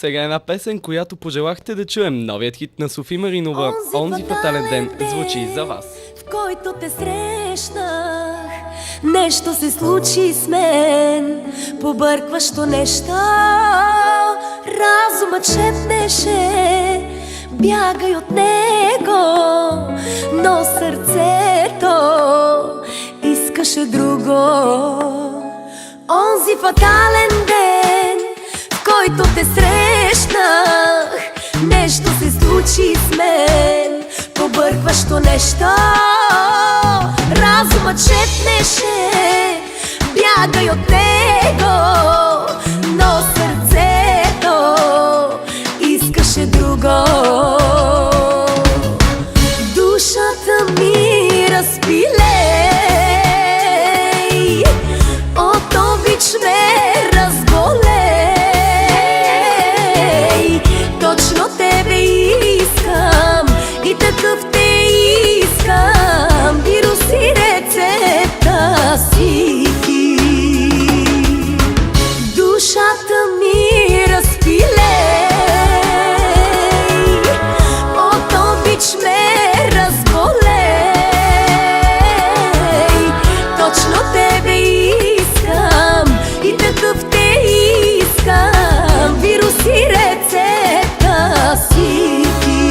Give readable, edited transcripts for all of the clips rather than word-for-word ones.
Сега една песен, която пожелахте да чуем. Новият хит на Софи Маринова "Онзи фатален ден" звучи за вас. В който те срещнах, нещо се случи с мен, побъркващо нещо. Разумът шепнеше: бягай от него, но сърцето искаше друго. Онзи фатален ден, в който те срещнах, нещо се случи с мен, побъркващо нещо. Разумът шепнеше: бягай от него, но сърцето искаше друго. Душата ми разпилей, от обич ме разболей. Точно тебе искам и такъв те искам. Вируси рецепта си ти. Душата ми разпилей, от обич ме разболей. Точно тебе искам и такъв те искам. Вируси рецепта си ти.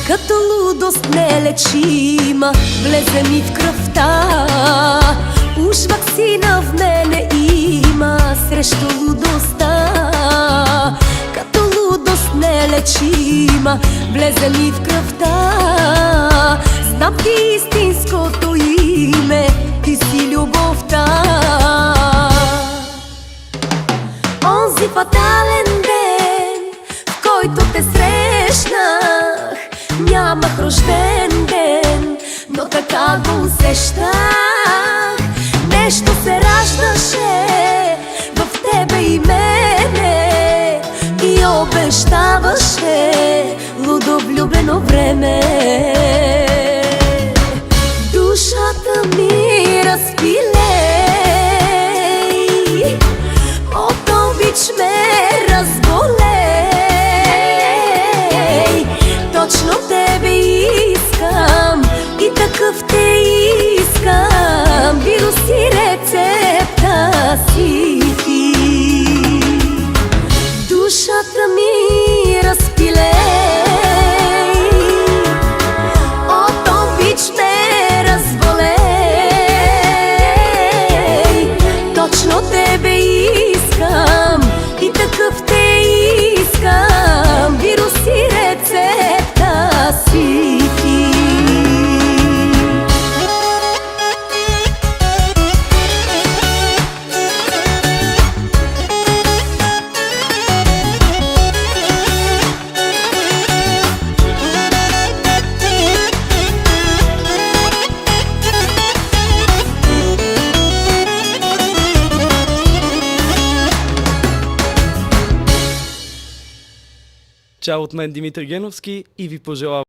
Като лудост нелечима влезе ми в кръвта. Уж ваксина в мене има срещу лудостта. Като лудост нелечима влезе ми в кръвта. Знам ти истинското име, ти си любовта. Онзи фатален ден, в който те срещнах, нямах рожден ден, но така го усещах. Нещо се раждаше в тебе и мене и обещаваше лудо влюбено време. Душата ми разпилей, от обич ме разболей. Точно тебе искам и такъв те искам. Вируси рецепта си ти. Душата ми разпилей, от обич ме разболей. Точно тебе искам и такъв те искам. Вируси рецепта си ти. Чао от мен, Димитър Геновски, и ви пожелавам